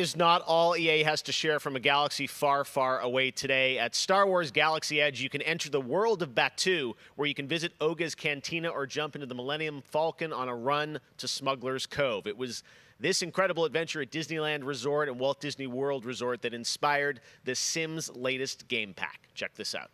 is not all EA has to share from a galaxy far, far away today. At Star Wars Galaxy Edge, you can enter the world of Batuu, where you can visit Oga's Cantina or jump into the Millennium Falcon on a run to Smuggler's Cove. It was this incredible adventure at Disneyland Resort and Walt Disney World Resort that inspired The Sims' latest game pack. Check this out.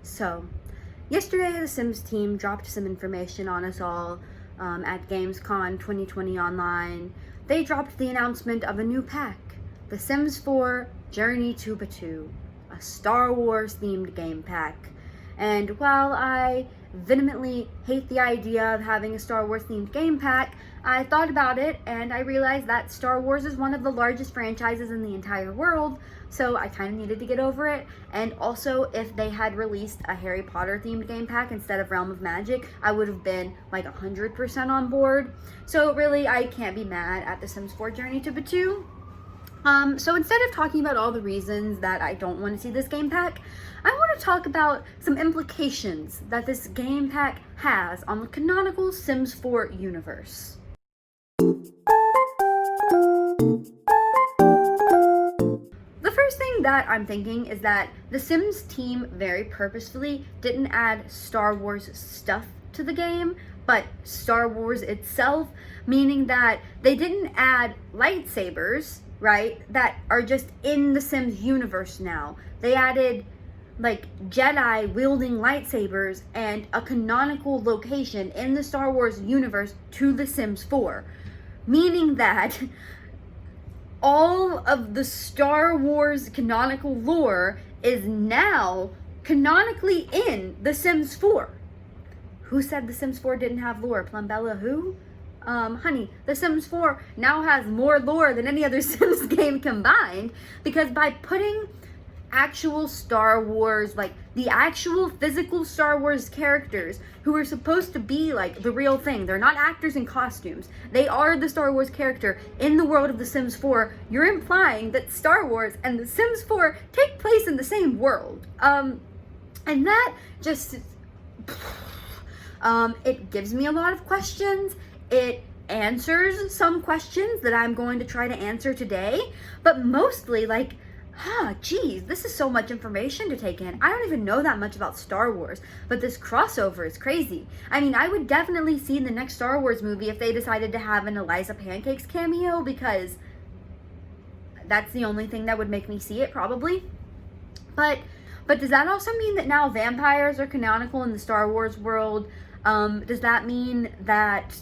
So, yesterday the Sims team dropped some information on us all at Gamescom 2020 Online. They dropped the announcement of a new pack, The Sims 4 Journey to Batuu, a Star Wars themed game pack. And while I vehemently hate the idea of having a Star Wars themed game pack, I thought about it and I realized that Star Wars is one of the largest franchises in the entire world, so I kind of needed to get over it. And also, if they had released a Harry Potter themed game pack instead of Realm of Magic, I would have been like 100% on board. So really, I can't be mad at The Sims 4 Journey to Batuu. So instead of talking about all the reasons that I don't want to see this game pack, I want to talk about some implications that this game pack has on the canonical Sims 4 universe. The first thing that I'm thinking is that the Sims team very purposefully didn't add Star Wars stuff to the game, but Star Wars itself, meaning that they didn't add lightsabers, right, that are just in the Sims universe now. They added like Jedi wielding lightsabers and a canonical location in the Star Wars universe to The Sims 4, meaning that all of the Star Wars canonical lore is now canonically in The Sims 4. Who said The Sims 4 didn't have lore? Plumbella who? Honey, The Sims 4 now has more lore than any other Sims game combined, because by putting actual Star Wars, like the actual physical Star Wars characters who are supposed to be like the real thing, they're not actors in costumes, they are the Star Wars character in the world of The Sims 4, you're implying that Star Wars and The Sims 4 take place in the same world. And that just, it gives me a lot of questions. It answers some questions that I'm going to try to answer today, but mostly like, geez, this is so much information to take in. I don't even know that much about Star Wars, but this crossover is crazy. I mean, I would definitely see the next Star Wars movie if they decided to have an Eliza Pancakes cameo, because that's the only thing that would make me see it, probably. But does that also mean that now vampires are canonical in the Star Wars world? Does that mean that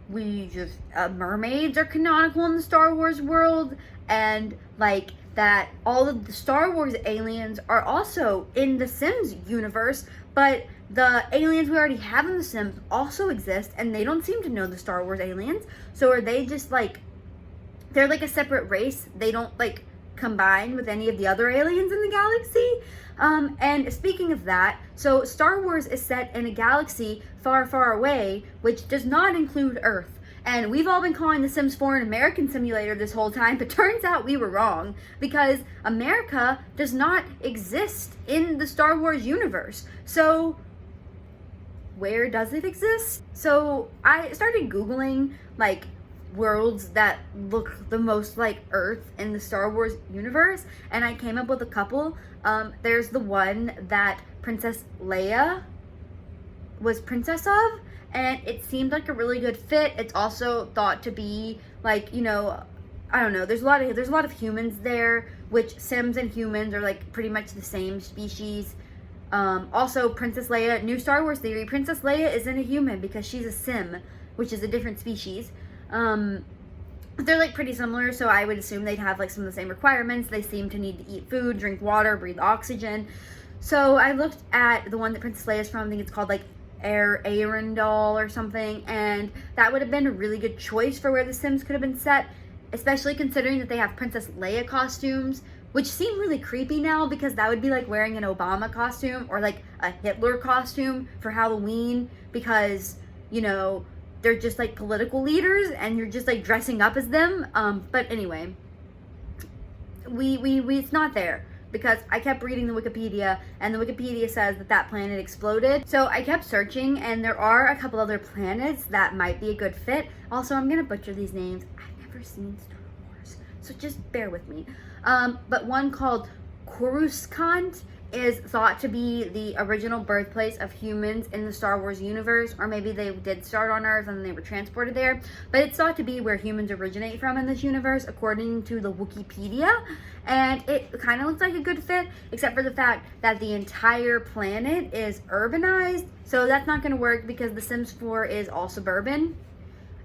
mermaids are canonical in the Star Wars world, and like that all of the Star Wars aliens are also in the Sims universe, but the aliens we already have in the Sims also exist and they don't seem to know the Star Wars aliens? So are they just like, they're like a separate race, they don't like combine with any of the other aliens in the galaxy? And speaking of that, so Star Wars is set in a galaxy far, far away, which does not include Earth. And we've all been calling The Sims 4 an American simulator this whole time, but turns out we were wrong, because America does not exist in the Star Wars universe. So where does it exist? So I started Googling like worlds that look the most like Earth in the Star Wars universe, and I came up with a couple. There's the one that Princess Leia was princess of, and it seemed like a really good fit. It's also thought to be like, you know, I don't know, there's a lot of humans there, which Sims and humans are like pretty much the same species. Also Princess Leia, new Star Wars theory, Princess Leia isn't a human because she's a Sim, which is a different species. They're like pretty similar, so I would assume they'd have like some of the same requirements. They seem to need to eat food, drink water, breathe oxygen. So I looked at the one that Princess Leia is from. I think it's called like Arendelle or something, and that would have been a really good choice for where the Sims could have been set, especially considering that they have Princess Leia costumes, which seem really creepy now, because that would be like wearing an Obama costume or like a Hitler costume for Halloween, because, you know, they're just like political leaders and you're just like dressing up as them. But anyway, we it's not there, because I kept reading the Wikipedia, and the Wikipedia says that planet exploded. So I kept searching, and there are a couple other planets that might be a good fit. Also, I'm gonna butcher these names. I've never seen Star Wars, so just bear with me. But one called Coruscant is thought to be the original birthplace of humans in the Star Wars universe, or maybe they did start on Earth and they were transported there, but it's thought to be where humans originate from in this universe, according to the Wikipedia, and it kind of looks like a good fit, except for the fact that the entire planet is urbanized, so that's not going to work because The Sims 4 is all suburban.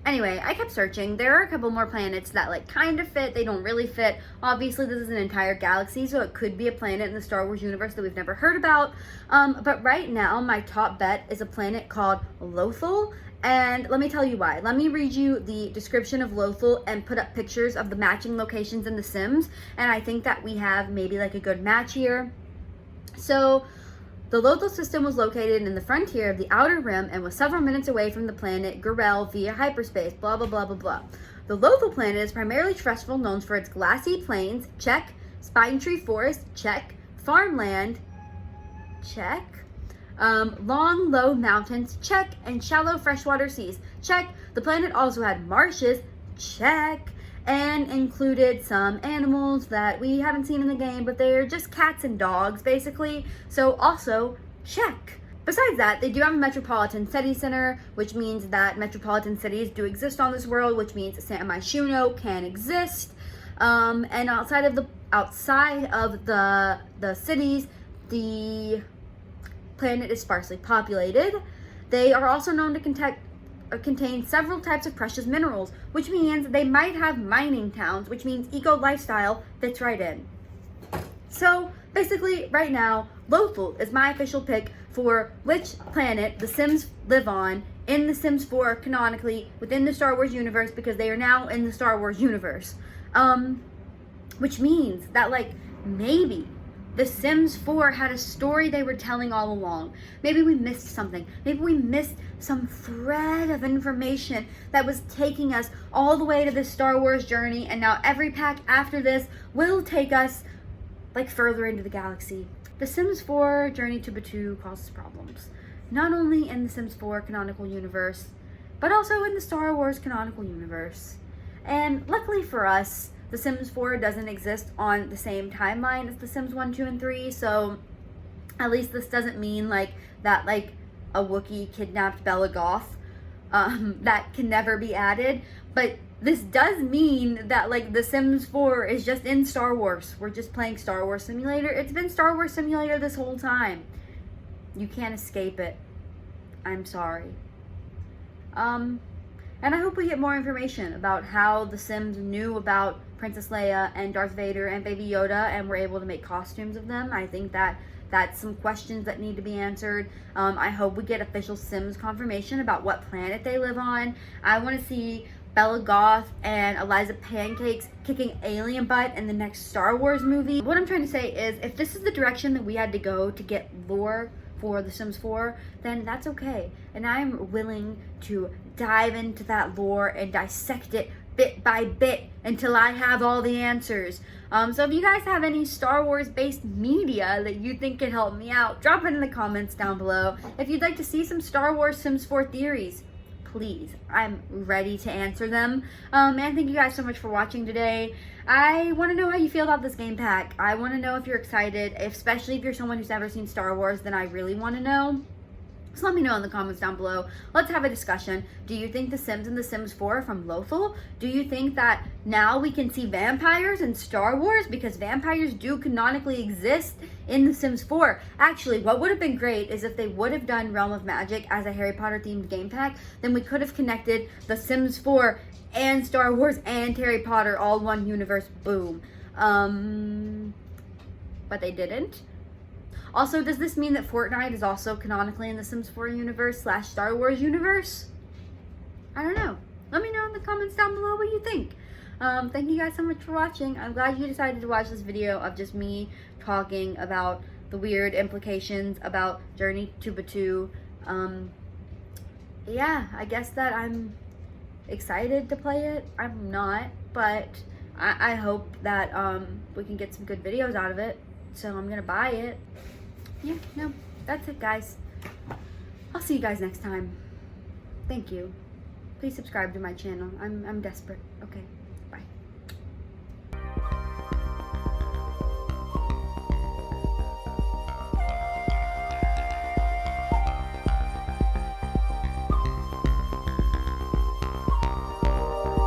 Anyway, I kept searching. There are a couple more planets that like kind of fit. They don't really fit. Obviously, this is an entire galaxy, so it could be a planet in the Star Wars universe that we've never heard about. But right now, my top bet is a planet called Lothal. And let me tell you why. Let me read you the description of Lothal and put up pictures of the matching locations in The Sims. And I think that we have maybe like a good match here. So the Lothal system was located in the frontier of the Outer Rim and was several minutes away from the planet Gurel via hyperspace, blah, blah, blah, blah, blah. The Lothal planet is primarily terrestrial, known for its glassy plains, check, spine tree forest, check, farmland, check, long, low mountains, check, and shallow freshwater seas, check. The planet also had marshes, check, and included some animals that we haven't seen in the game, but they're just cats and dogs, basically. So also, check. Besides that, they do have a metropolitan city center, which means that metropolitan cities do exist on this world, which means Samishuno can exist. And outside of the cities, the planet is sparsely populated. They are also known to contain several types of precious minerals, which means they might have mining towns, which means eco lifestyle fits right in. So basically, right now, Lothal is my official pick for which planet the Sims live on in The Sims 4 canonically within the Star Wars universe, because they are now in the Star Wars universe. Which means that like maybe The Sims 4 had a story they were telling all along. Maybe we missed something. Maybe we missed some thread of information that was taking us all the way to this Star Wars journey, and now every pack after this will take us like further into the galaxy. The Sims 4 Journey to Batuu causes problems, not only in the Sims 4 canonical universe, but also in the Star Wars canonical universe. And luckily for us, The Sims 4 doesn't exist on the same timeline as The Sims 1, 2, and 3, so at least this doesn't mean like that like a Wookiee kidnapped Bella Goth. That can never be added, but this does mean that like The Sims 4 is just in Star Wars. We're just playing Star Wars Simulator. It's been Star Wars Simulator this whole time. You can't escape it. I'm sorry. And I hope we get more information about how the Sims knew about Princess Leia and Darth Vader and Baby Yoda and were able to make costumes of them. I think that that's some questions that need to be answered. I hope we get official Sims confirmation about what planet they live on. I want to see Bella Goth and Eliza Pancakes kicking alien butt in the next Star Wars movie. What I'm trying to say is, if this is the direction that we had to go to get lore for The Sims 4, then that's okay. And I'm willing to dive into that lore and dissect it bit by bit until I have all the answers. So if you guys have any Star Wars based media that you think can help me out, drop it in the comments down below. If you'd like to see some Star Wars Sims 4 theories, please, I'm ready to answer them. And thank you guys so much for watching today. I want to know how you feel about this game pack. I want to know if you're excited, especially if you're someone who's never seen Star Wars, then I really want to know. So let me know in the comments down below. Let's have a discussion. Do you think The Sims and The Sims 4 are from Lothal? Do you think that now we can see vampires in Star Wars? Because vampires do canonically exist in The Sims 4. Actually, what would have been great is if they would have done Realm of Magic as a Harry Potter themed game pack, then we could have connected The Sims 4 and Star Wars and Harry Potter all one universe. Boom. But they didn't. Also, does this mean that Fortnite is also canonically in the Sims 4 universe / Star Wars universe? I don't know. Let me know in the comments down below what you think. Thank you guys so much for watching. I'm glad you decided to watch this video of just me talking about the weird implications about Journey to Batuu. Yeah, I guess that I'm excited to play it. I'm not, but I hope that we can get some good videos out of it. So I'm gonna buy it. Yeah, no, that's it, guys. I'll see you guys next time. Thank you. Please subscribe to my channel. I'm desperate. Okay.